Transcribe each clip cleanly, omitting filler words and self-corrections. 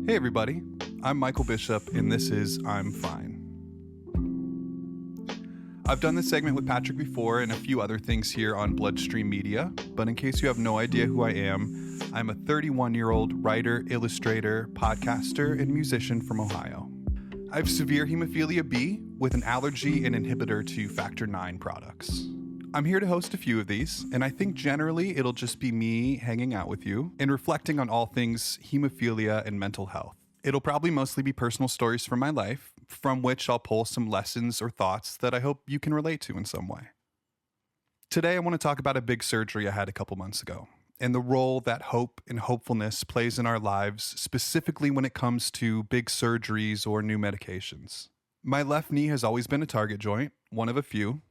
Hey everybody, I'm Michael Bishop and this is I'm Fine. I've done this segment with Patrick before and a few other things here on Bloodstream Media, but in case you have no idea who I am, I'm a 31-year-old writer, illustrator, podcaster, and musician from Ohio. I have severe hemophilia B with an allergy and inhibitor to factor IX products. I'm here to host a few of these, and I think generally it'll just be me hanging out with you and reflecting on all things hemophilia and mental health. It'll probably mostly be personal stories from my life, from which I'll pull some lessons or thoughts that I hope you can relate to in some way. Today I want to talk about a big surgery I had a couple months ago, and the role that hope and hopefulness plays in our lives, specifically when it comes to big surgeries or new medications. My left knee has always been a target joint, one of a few.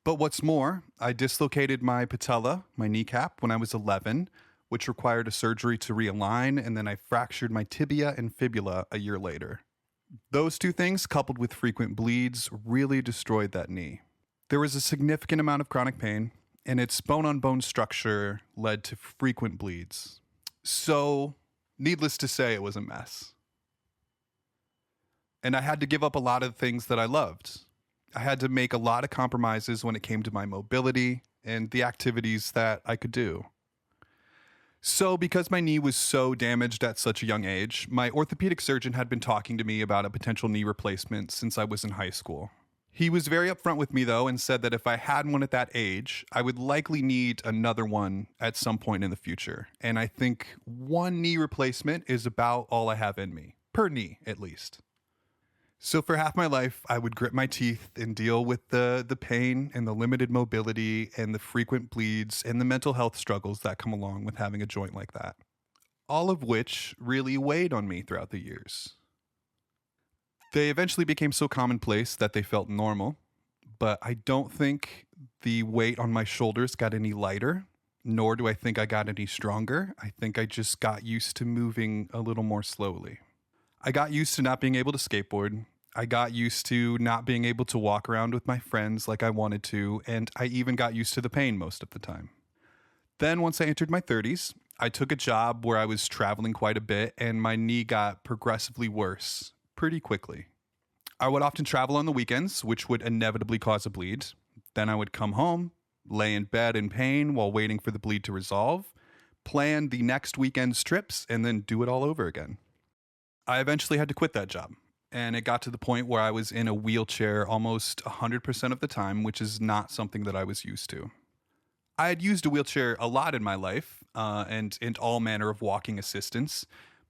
But what's more, I dislocated my patella, my kneecap, when I was 11, which required a surgery to realign, and then I fractured my tibia and fibula a year later. Those two things, coupled with frequent bleeds, really destroyed that knee. There was a significant amount of chronic pain, and its bone-on-bone structure led to frequent bleeds. So, needless to say, it was a mess. And I had to give up a lot of things that I loved. I had to make a lot of compromises when it came to my mobility and the activities that I could do. So because my knee was so damaged at such a young age, my orthopedic surgeon had been talking to me about a potential knee replacement since I was in high school. He was very upfront with me though and said that if I had one at that age, I would likely need another one at some point in the future. And I think one knee replacement is about all I have in me, per knee at least. So for half my life, I would grit my teeth and deal with the pain and the limited mobility and the frequent bleeds and the mental health struggles that come along with having a joint like that. All of which really weighed on me throughout the years. They eventually became so commonplace that they felt normal, but I don't think the weight on my shoulders got any lighter, nor do I think I got any stronger. I think I just got used to moving a little more slowly. I got used to not being able to skateboard. I got used to not being able to walk around with my friends like I wanted to, and I even got used to the pain most of the time. Then once I entered my 30s, I took a job where I was traveling quite a bit, and my knee got progressively worse pretty quickly. I would often travel on the weekends, which would inevitably cause a bleed. Then I would come home, lay in bed in pain while waiting for the bleed to resolve, plan the next weekend's trips, and then do it all over again. I eventually had to quit that job, and it got to the point where I was in a wheelchair almost 100% of the time, which is not something that I was used to. I had used a wheelchair a lot in my life and all manner of walking assistance,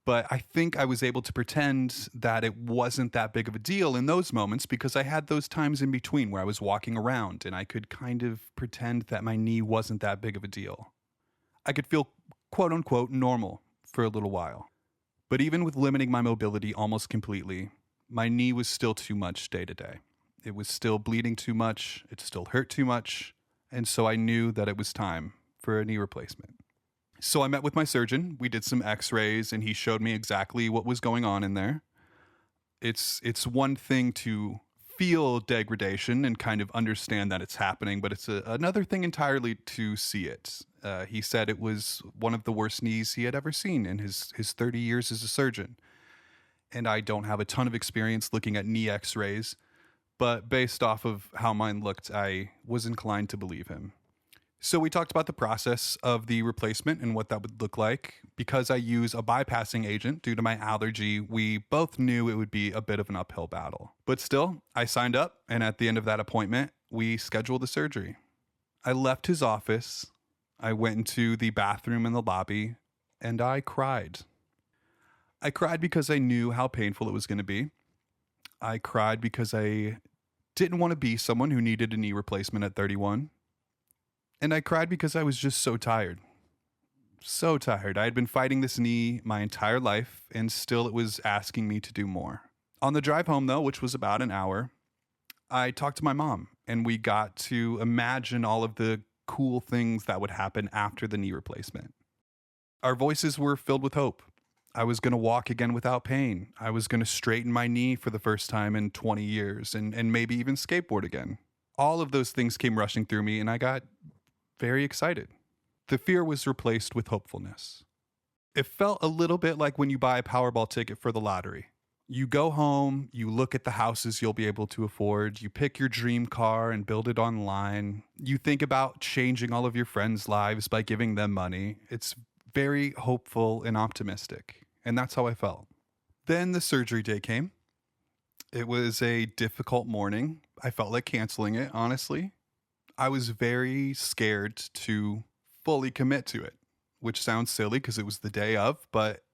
but I think I was able to pretend that it wasn't that big of a deal in those moments because I had those times in between where I was walking around and I could kind of pretend that my knee wasn't that big of a deal. I could feel quote-unquote normal for a little while. But even with limiting my mobility almost completely, my knee was still too much day to day. It was still bleeding too much, it still hurt too much, and so I knew that it was time for a knee replacement. So I met with my surgeon, we did some x-rays, and he showed me exactly what was going on in there. It's one thing to feel degradation and kind of understand that it's happening, but it's another thing entirely to see it. He said it was one of the worst knees he had ever seen in his 30 years as a surgeon. And I don't have a ton of experience looking at knee x-rays, but based off of how mine looked, I was inclined to believe him. So we talked about the process of the replacement and what that would look like. Because I use a bypassing agent due to my allergy, we both knew it would be a bit of an uphill battle. But still, I signed up, and at the end of that appointment, we scheduled the surgery. I left his office, I went into the bathroom in the lobby, and I cried. I cried because I knew how painful it was going to be. I cried because I didn't want to be someone who needed a knee replacement at 31. And I cried because I was just so tired. So tired. I had been fighting this knee my entire life, and still it was asking me to do more. On the drive home, though, which was about an hour, I talked to my mom, and we got to imagine all of the cool things that would happen after the knee replacement. Our voices were filled with hope. I was going to walk again without pain. I was going to straighten my knee for the first time in 20 years and maybe even skateboard again. All of those things came rushing through me, and I got very excited. The fear was replaced with hopefulness. It felt a little bit like when you buy a Powerball ticket for the lottery. You go home, you look at the houses you'll be able to afford, you pick your dream car and build it online. You think about changing all of your friends' lives by giving them money. It's very hopeful and optimistic, and that's how I felt. Then the surgery day came. It was a difficult morning. I felt like canceling it, honestly. I was very scared to fully commit to it, which sounds silly because it was the day of, but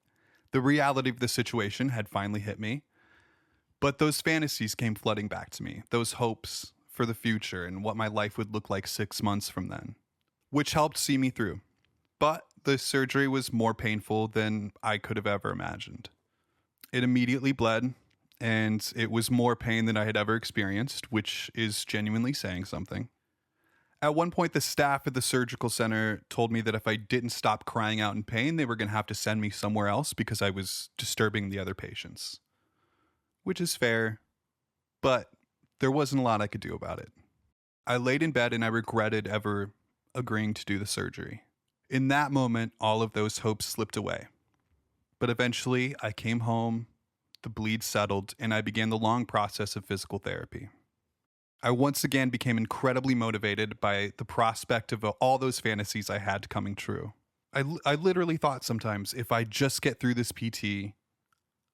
the reality of the situation had finally hit me. But those fantasies came flooding back to me, those hopes for the future and what my life would look like 6 months from then, which helped see me through. But the surgery was more painful than I could have ever imagined. It immediately bled, and it was more pain than I had ever experienced, which is genuinely saying something. At one point, the staff at the surgical center told me that if I didn't stop crying out in pain, they were going to have to send me somewhere else because I was disturbing the other patients. Which is fair, but there wasn't a lot I could do about it. I laid in bed and I regretted ever agreeing to do the surgery. In that moment, all of those hopes slipped away. But eventually, I came home, the bleed settled, and I began the long process of physical therapy. I once again became incredibly motivated by the prospect of all those fantasies I had coming true. I literally thought sometimes, if I just get through this PT,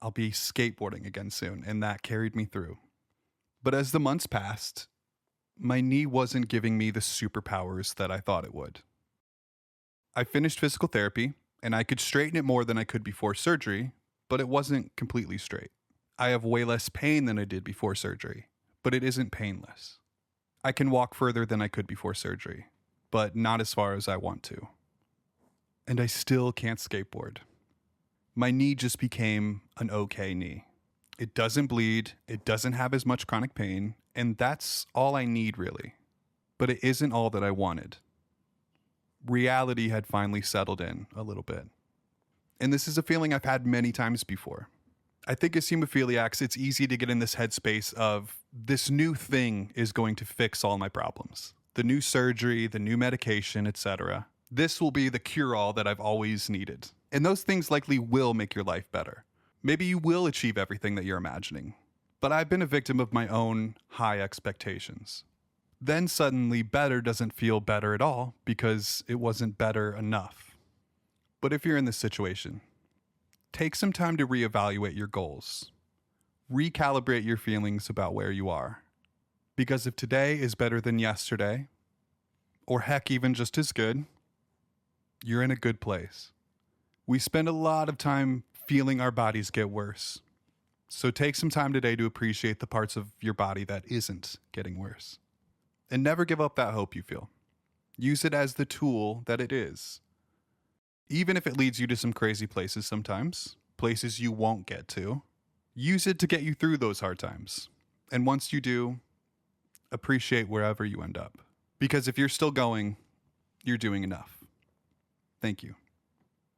I'll be skateboarding again soon, and that carried me through. But as the months passed, my knee wasn't giving me the superpowers that I thought it would. I finished physical therapy, and I could straighten it more than I could before surgery, but it wasn't completely straight. I have way less pain than I did before surgery, but it isn't painless. I can walk further than I could before surgery, but not as far as I want to. And I still can't skateboard. My knee just became an okay knee. It doesn't bleed, it doesn't have as much chronic pain, and that's all I need really. But it isn't all that I wanted. Reality had finally settled in a little bit. And this is a feeling I've had many times before. I think as hemophiliacs, it's easy to get in this headspace of this new thing is going to fix all my problems. The new surgery, the new medication, etc. This will be the cure-all that I've always needed. And those things likely will make your life better. Maybe you will achieve everything that you're imagining. But I've been a victim of my own high expectations. Then suddenly better doesn't feel better at all because it wasn't better enough. But if you're in this situation, take some time to reevaluate your goals. Recalibrate your feelings about where you are. Because if today is better than yesterday, or heck, even just as good, you're in a good place. We spend a lot of time feeling our bodies get worse. So take some time today to appreciate the parts of your body that isn't getting worse. And never give up that hope you feel. Use it as the tool that it is. Even if it leads you to some crazy places sometimes, places you won't get to, use it to get you through those hard times. And once you do, appreciate wherever you end up. Because if you're still going, you're doing enough. Thank you.